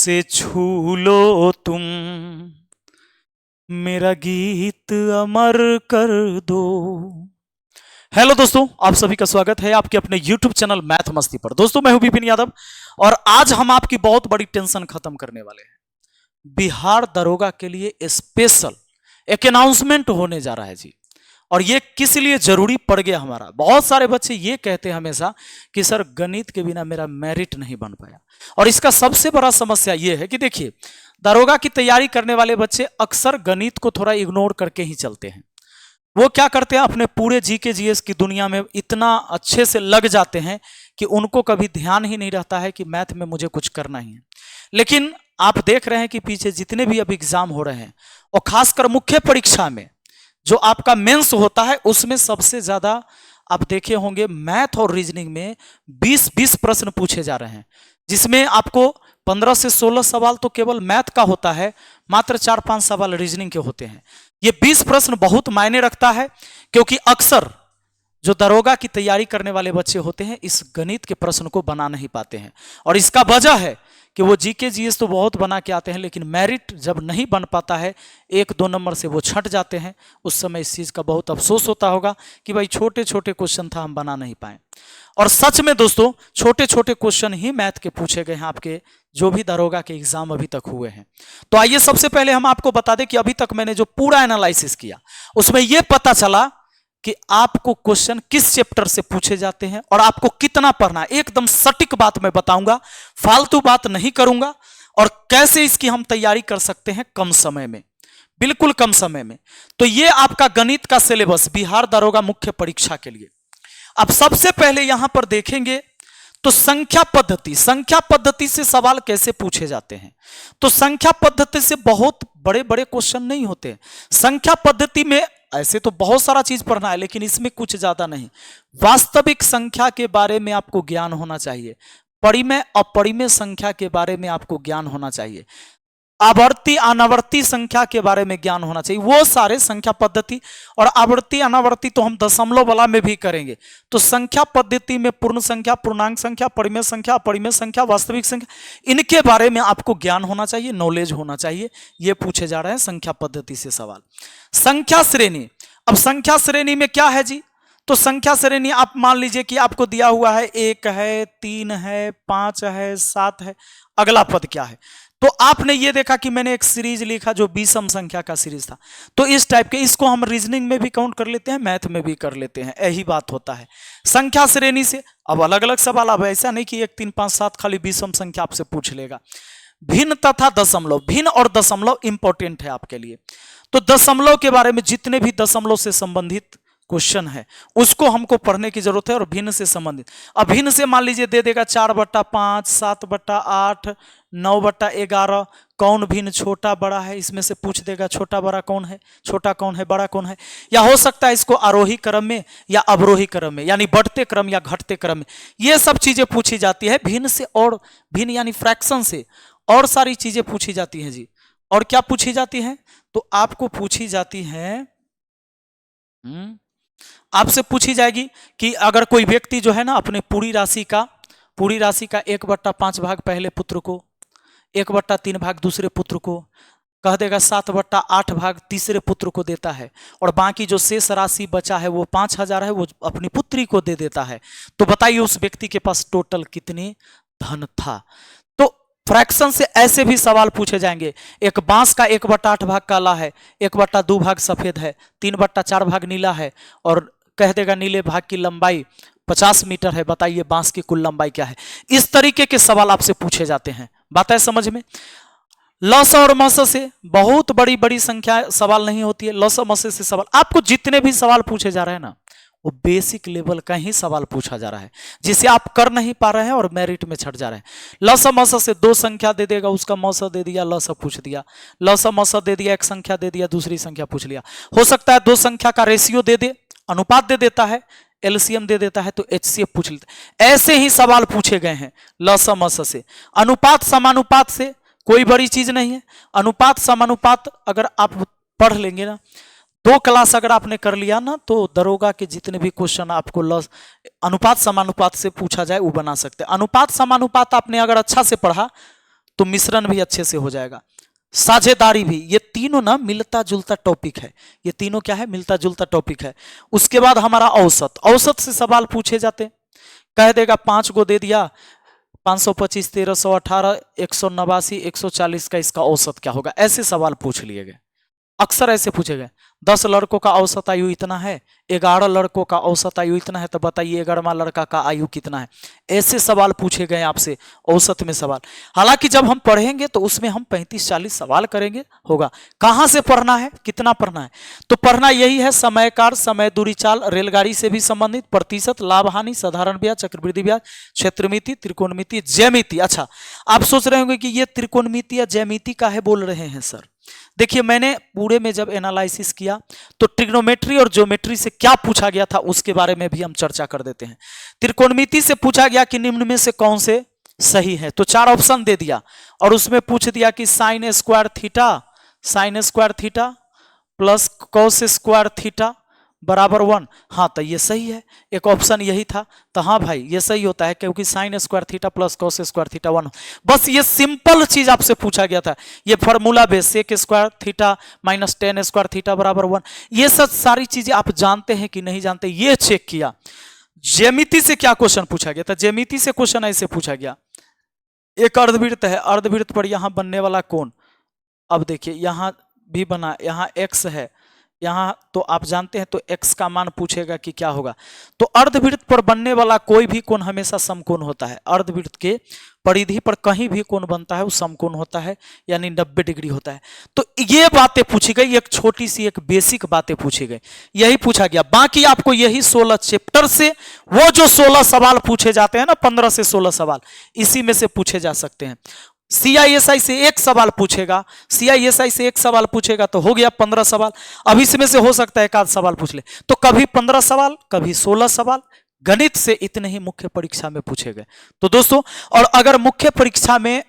से छू लो तुम, मेरा गीत अमर कर दो। हेलो दोस्तों, आप सभी का स्वागत है आपके अपने YouTube चैनल मैथ मस्ती पर। दोस्तों मैं हूं विपिन यादव और आज हम आपकी बहुत बड़ी टेंशन खत्म करने वाले हैं। बिहार दरोगा के लिए स्पेशल एक अनाउंसमेंट होने जा रहा है जी। और ये किस लिए जरूरी पड़ गया हमारा, बहुत सारे बच्चे ये कहते हैं हमेशा कि सर गणित के बिना मेरा मेरिट नहीं बन पाया। और इसका सबसे बड़ा समस्या ये है कि देखिए, दरोगा की तैयारी करने वाले बच्चे अक्सर गणित को थोड़ा इग्नोर करके ही चलते हैं। वो क्या करते हैं, अपने पूरे जीके जीएस की दुनिया में इतना अच्छे से लग जाते हैं कि उनको कभी ध्यान ही नहीं रहता है कि मैथ में मुझे कुछ करना ही है। लेकिन आप देख रहे हैं कि पीछे जितने भी अब एग्जाम हो रहे हैं और खासकर मुख्य परीक्षा में जो आपका मेंस होता है, उसमें सबसे ज्यादा आप देखे होंगे मैथ और रीजनिंग में 20-20 प्रश्न पूछे जा रहे हैं, जिसमें आपको 15 से 16 सवाल तो केवल मैथ का होता है, मात्र 4-5 सवाल रीजनिंग के होते हैं। ये 20 प्रश्न बहुत मायने रखता है, क्योंकि अक्सर जो दरोगा की तैयारी करने वाले बच्चे होते हैं इस गणित के प्रश्न को बना नहीं पाते हैं। और इसका वजह है कि वो जीके जीएस तो बहुत बना के आते हैं, लेकिन मेरिट जब नहीं बन पाता है, 1-2 नंबर से वो छट जाते हैं। उस समय इस चीज का बहुत अफसोस होता होगा कि भाई छोटे छोटे क्वेश्चन था, हम बना नहीं पाए। और सच में दोस्तों, छोटे छोटे क्वेश्चन ही मैथ के पूछे गए हैं आपके जो भी दरोगा के एग्जाम अभी तक हुए हैं। तो आइए सबसे पहले हम आपको बता दें कि अभी तक मैंने जो पूरा एनालिसिस किया उसमें यह पता चला कि आपको क्वेश्चन किस चैप्टर से पूछे जाते हैं और आपको कितना पढ़ना है। एकदम सटीक बात मैं बताऊंगा, फालतू बात नहीं करूंगा। और कैसे इसकी हम तैयारी कर सकते हैं कम समय में, बिल्कुल कम समय में। तो ये आपका गणित का सिलेबस बिहार दरोगा मुख्य परीक्षा के लिए। अब सबसे पहले यहां पर देखेंगे तो संख्या पद्धति से सवाल कैसे पूछे जाते हैं। तो संख्या पद्धति से बहुत बड़े बड़े क्वेश्चन नहीं होते। संख्या पद्धति में ऐसे तो बहुत सारा चीज पढ़ना है, लेकिन इसमें कुछ ज्यादा नहीं। वास्तविक संख्या के बारे में आपको ज्ञान होना चाहिए, परिमेय अपरिमेय संख्या के बारे में आपको ज्ञान होना चाहिए, आवर्ती अनावर्ती संख्या के बारे में ज्ञान होना चाहिए। वो सारे संख्या पद्धति और आवर्ती अनावर्ती तो हम दशमलव वाला में भी करेंगे। तो संख्या पद्धति में पूर्ण संख्या, पूर्णांक संख्या, परिमेय संख्या, अपरिमेय संख्या, वास्तविक संख्या, इनके बारे में आपको ज्ञान होना चाहिए, नॉलेज होना चाहिए। ये पूछे जा रहे हैं संख्या पद्धति से सवाल। संख्या श्रेणी, अब संख्या श्रेणी में क्या है जी, तो संख्या श्रेणी आप मान लीजिए कि आपको दिया हुआ है 1 है, 3 है, 5 है, 7 है, अगला पद क्या है। तो आपने ये देखा कि मैंने एक सीरीज लिखा जो विषम संख्या का सीरीज था। तो इस टाइप के, इसको हम रीजनिंग में भी काउंट कर लेते हैं, मैथ में भी कर लेते हैं, यही बात होता है। संख्या श्रेणी से अब अलग अलग सवाल, अब ऐसा नहीं कि 1, 3, 5, 7 खाली विषम संख्या आपसे पूछ लेगा। भिन्न तथा दशमलव, भिन्न और दशमलव इंपॉर्टेंट है आपके लिए। तो दशमलव के बारे में जितने भी दशमलव से संबंधित क्वेश्चन है उसको हमको पढ़ने की जरूरत है। और भिन्न से संबंधित, अब भिन्न से मान लीजिए दे देगा 4/5, 7/8, 9/11, कौन भिन्न छोटा बड़ा है, इसमें से पूछ देगा छोटा बड़ा कौन है, छोटा कौन है, बड़ा कौन है। या हो सकता है इसको आरोही क्रम में या अवरोही क्रम में, यानी बढ़ते क्रम या घटते क्रम में, ये सब चीजें पूछी जाती है भिन्न से। और भिन्न यानी फ्रैक्शन से और सारी चीजें पूछी जाती हैं जी। और क्या पूछी जाती है, तो आपको पूछी जाती है, आपसे पूछी जाएगी कि अगर कोई व्यक्ति जो है ना अपने पूरी राशि का 1/5 भाग पहले पुत्र को, 1/3 भाग दूसरे पुत्र को, कह देगा 7/8 भाग तीसरे पुत्र को देता है, और बाकी जो शेष राशि बचा है वो 5,000 है, वो अपनी पुत्री को दे देता है। तो बताइए उस व्यक्ति के पास टोटल कितने धन था। तो फ्रैक्शन से ऐसे भी सवाल पूछे जाएंगे। एक बांस का 1/8 भाग काला है, 1/2 भाग सफेद है, 3/4 भाग नीला है, और कह देगा नीले भाग की लंबाई 50 मीटर है, बताइए बांस की कुल लंबाई क्या है। इस तरीके के सवाल आपसे पूछे जाते हैं। बात है समझ में। लस और मस से बहुत बड़ी बड़ी संख्या सवाल नहीं होती है। लस मस से सवाल, आपको जितने भी सवाल पूछे जा रहे हैं ना, वो बेसिक लेवल का ही सवाल पूछा जा रहा है, जिसे आप कर नहीं पा रहे हैं और मेरिट में छट जा रहे हैं। लस मस से 2 संख्या दे देगा, उसका मस दे दिया, लस पूछ दिया, लस मस दे दिया, एक संख्या दे दिया, दूसरी संख्या पूछ लिया। हो सकता है 2 संख्या का रेशियो दे दे, अनुपात दे देता है, एलसीएम दे देता है, तो एचसीएफ पूछ लेता है। ऐसे ही सवाल पूछे गए हैं लस मस से। अनुपात समानुपात से कोई बड़ी चीज नहीं है। अनुपात समानुपात अगर आप पढ़ लेंगे ना, 2 क्लास अगर आपने कर लिया ना, तो दरोगा के जितने भी क्वेश्चन आपको अनुपात समानुपात से पूछा जाए वो बना सकते हैं। अनुपात समानुपात आपने अगर अच्छा से पढ़ा तो मिश्रण भी अच्छे से हो जाएगा, साझेदारी भी। ये तीनों ना मिलता जुलता टॉपिक है, ये तीनों क्या है, मिलता जुलता टॉपिक है। उसके बाद हमारा औसत, औसत से सवाल पूछे जाते हैं। कह देगा 5 को दे दिया, 525, 1318, 189, 140 का इसका औसत क्या होगा, ऐसे सवाल पूछ लिए गए, अक्सर ऐसे पूछे गए। 10 लड़कों का औसत आयु इतना है, 11 लड़कों का औसत आयु इतना है, तो बताइए 11वां लड़का का आयु कितना है। ऐसे सवाल पूछे गए आपसे औसत में सवाल। हालांकि जब हम पढ़ेंगे तो उसमें हम 35-40 सवाल करेंगे, होगा। कहां से पढ़ना है, कितना पढ़ना है, तो पढ़ना यही है, समय कार, समय दूरी चाल, रेलगाड़ी से भी संबंधित, प्रतिशत, लाभ हानि, साधारण ब्याज, चक्रवृद्धि ब्याज, क्षेत्रमिति, त्रिकोणमिति, ज्यामिति। अच्छा, आप सोच रहे होंगे कि ये त्रिकोणमिति या ज्यामिति का है बोल रहे हैं सर। देखिए, मैंने पूरे में जब एनालिसिस किया तो ट्रिग्नोमेट्री और ज्योमेट्री से क्या पूछा गया था उसके बारे में भी हम चर्चा कर देते हैं। त्रिकोणमिति से पूछा गया कि निम्न में से कौन से सही है, तो 4 ऑप्शन दे दिया और उसमें पूछ दिया कि sine square theta plus cos square theta बराबर 1। हाँ, तो ये सही है, एक ऑप्शन यही था। तो हाँ भाई, ये सही होता है क्योंकि sine square theta plus cos square theta 1। बस ये सिंपल चीज आपसे पूछा गया था, ये formula base, sec square theta minus tan square theta बराबर 1। ये सब सारी चीजें आप जानते हैं कि नहीं जानते, ये चेक किया। ज्यामिति से क्या क्वेश्चन पूछा गया था, ज्यामिति से क्वेश्चन ऐसे पूछा गया, एक अर्धवृत्त है, अर्धवृत्त पर यहां बनने वाला कोण, अब देखिए यहां भी बना, यहां एक्स है, यहां तो आप जानते हैं, तो x का मान पूछेगा कि क्या होगा। तो अर्धवृत्त पर बनने वाला कोई भी कोण हमेशा समकोण होता है। अर्धवृत्त के परिधि पर कहीं भी कोण बनता है वो समकोण होता है, यानी 90 डिग्री होता है। तो ये बातें पूछी गई, एक छोटी सी एक बेसिक बातें पूछी गई, यही पूछा गया। बाकी आपको यही 16 चैप्टर से वो जो 16 सवाल पूछे जाते हैं ना, 15 से 16 सवाल इसी में से पूछे जा सकते हैं। CISI से एक सवाल पूछेगा, CISI से एक सवाल पूछेगा तो हो गया 15 सवाल। अब इसमें से हो सकता है एक आध सवाल पूछ ले, तो कभी 15 सवाल, कभी 16 सवाल गणित से इतने ही मुख्य परीक्षा में पूछे गए। तो दोस्तों, और अगर मुख्य परीक्षा में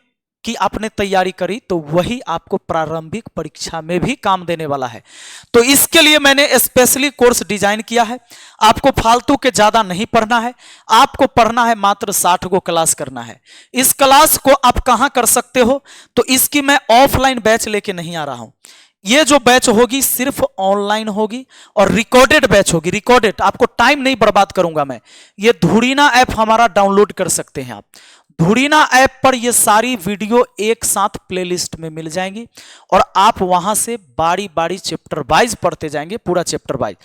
कि आपने तैयारी करी तो वही आपको प्रारंभिक परीक्षा में भी काम देने वाला है। तो इसके लिए मैंने स्पेशली कोर्स डिजाइन किया है। आपको फालतू के ज्यादा नहीं पढ़ना है, आपको पढ़ना है मात्र 60 को क्लास करना है। इस क्लास को आप कहां कर सकते हो, तो इसकी मैं ऑफलाइन बैच लेके नहीं आ रहा हूं। ये जो बैच होगी सिर्फ ऑनलाइन होगी और रिकॉर्डेड बैच होगी, रिकॉर्डेड। आपको टाइम नहीं बर्बाद करूंगा मैं। ये धुरीना ऐप हमारा डाउनलोड कर सकते हैं आप। धुरीना ऐप पर ये सारी वीडियो एक साथ प्लेलिस्ट में मिल जाएंगी और आप वहां से बारी बारी चैप्टर वाइज पढ़ते जाएंगे, पूरा चैप्टर वाइज।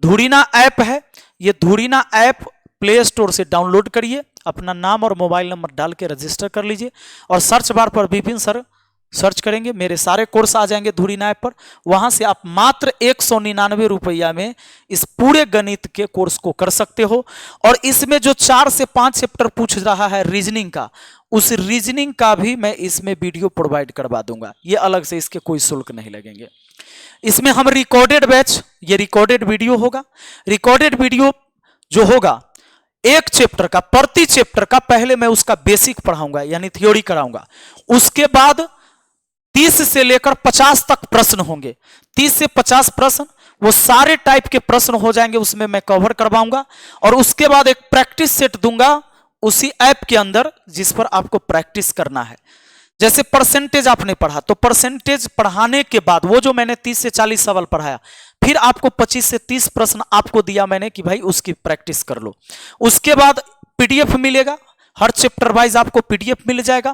धुरीना ऐप है, ये धुरीना ऐप प्ले स्टोर से डाउनलोड करिए, अपना नाम और मोबाइल नंबर डाल के रजिस्टर कर लीजिए और सर्च बार पर विपिन सर सर्च करेंगे, मेरे सारे कोर्स आ जाएंगे धुरीना ऐप पर। वहां से आप मात्र 199 रुपया में इस पूरे गणित के कोर्स को कर सकते हो। और इसमें जो 4 से 5 चैप्टर पूछ रहा है रीजनिंग का, उस रीजनिंग का भी मैं इसमें वीडियो प्रोवाइड करवा दूंगा, ये अलग से, इसके कोई शुल्क नहीं लगेंगे। इसमें हम रिकॉर्डेड बैच, ये रिकॉर्डेड वीडियो होगा। रिकॉर्डेड वीडियो जो होगा एक चैप्टर का, प्रति चैप्टर का पहले मैं उसका बेसिक पढ़ाऊंगा यानी थ्योरी कराऊंगा। उसके बाद 30 से लेकर 50 तक प्रश्न होंगे, 30 से 50 प्रश्न, वो सारे टाइप के प्रश्न हो जाएंगे, उसमें मैं कवर करवाऊंगा। और उसके बाद एक प्रैक्टिस सेट दूंगा उसी ऐप के अंदर, जिस पर आपको प्रैक्टिस करना है। जैसे परसेंटेज आपने पढ़ा, तो परसेंटेज पढ़ाने के बाद वो जो मैंने 30 से 40 सवाल पढ़ाया, फिर आपको 25 से 30 प्रश्न आपको दिया मैंने कि भाई उसकी प्रैक्टिस कर लो। उसके बाद PDF मिलेगा, हर चैप्टर वाइज आपको PDF मिल जाएगा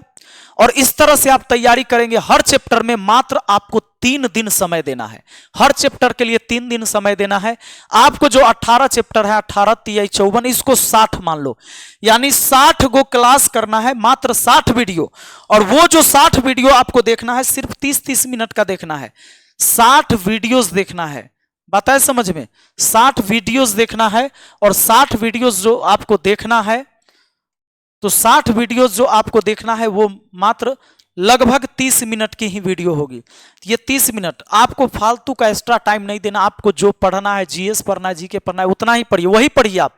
और इस तरह से आप तैयारी करेंगे। हर चैप्टर में मात्र आपको 3 दिन समय देना है, हर चैप्टर के लिए 3 दिन समय देना है। आपको जो 18 चैप्टर है, 18 3 54, इसको 60 मान लो, यानी 60 गो क्लास करना है, मात्र 60 वीडियो। और वो जो 60 वीडियो आपको देखना है, सिर्फ 30-30 मिनट का देखना है, 60 वीडियोस देखना है। बात है समझ में? 60 वीडियोस देखना है और 60 वीडियोस जो आपको देखना है, तो 60 वीडियोस जो आपको देखना है वो मात्र लगभग 30 मिनट की ही वीडियो होगी। ये 30 मिनट आपको फालतू का एक्स्ट्रा टाइम नहीं देना। आपको जो पढ़ना है, GS पढ़ना है, GK पढ़ना है, उतना ही पढ़िए, वही पढ़िए आप।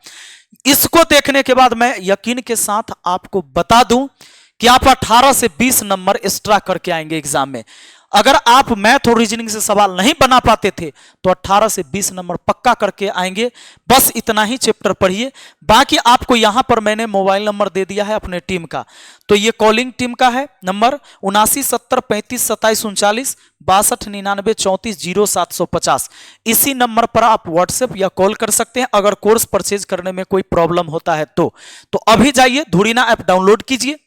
इसको देखने के बाद मैं यकीन के साथ आपको बता दूं कि आप 18 से 20 नंबर एक्स्ट्रा करके आएंगे एग्जाम में। अगर आप मैथ और रीजनिंग से सवाल नहीं बना पाते थे तो 18 से 20 नंबर पक्का करके आएंगे। बस इतना ही चैप्टर पढ़िए। बाकी आपको यहां पर मैंने मोबाइल नंबर दे दिया है अपने टीम का, तो ये कॉलिंग टीम का है नंबर 7970352762 इसी नंबर पर आप व्हाट्सएप या कॉल कर सकते हैं अगर कोर्स परचेज करने में कोई प्रॉब्लम होता है तो अभी जाइए धुरीना ऐप डाउनलोड कीजिए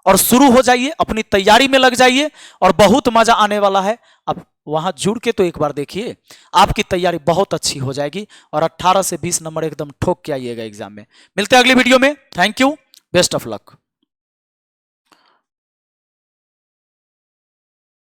और शुरू हो जाइए, अपनी तैयारी में लग जाइए और बहुत मजा आने वाला है। अब वहां जुड़ के तो एक बार देखिए, आपकी तैयारी बहुत अच्छी हो जाएगी और 18 से 20 नंबर एकदम ठोक के आइएगा एग्जाम में। मिलते हैं अगली वीडियो में। Thank you, best of luck.